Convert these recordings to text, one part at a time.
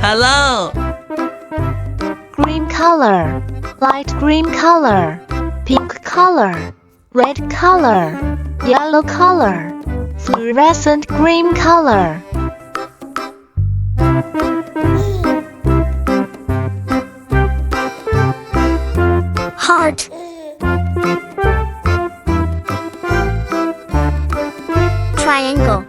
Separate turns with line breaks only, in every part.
Hello.
Green color, light green color, pink color, red color, yellow color, fluorescent green color.
Heart. Triangle.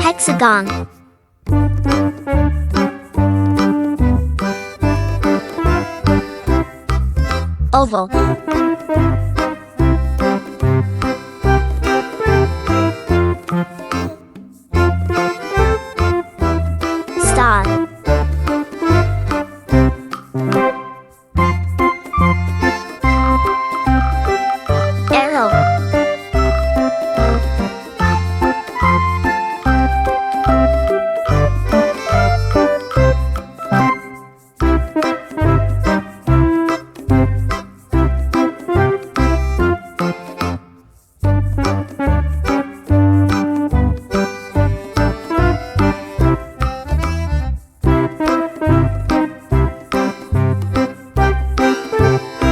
Hexagon. Oval. Star. Arrow.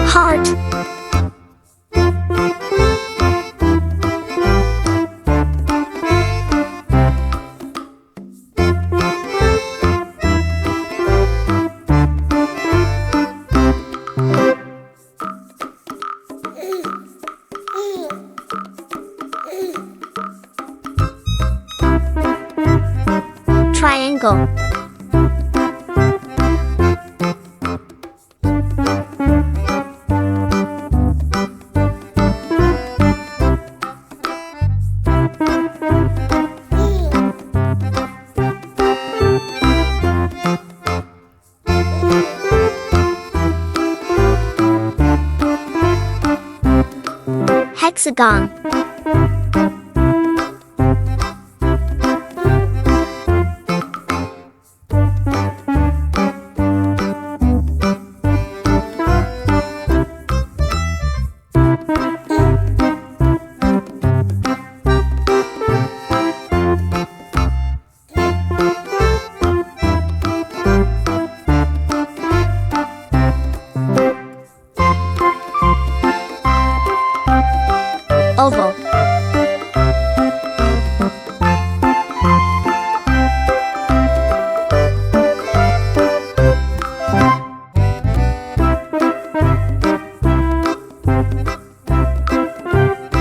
Heart. Triangle. Hexagon. Oval.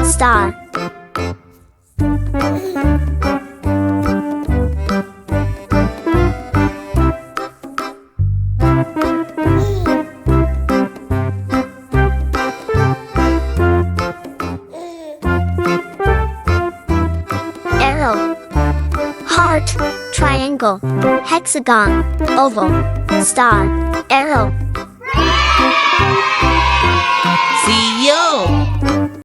Star. Arrow. Heart. Triangle. Hexagon. Oval. Star. Arrow.
See you.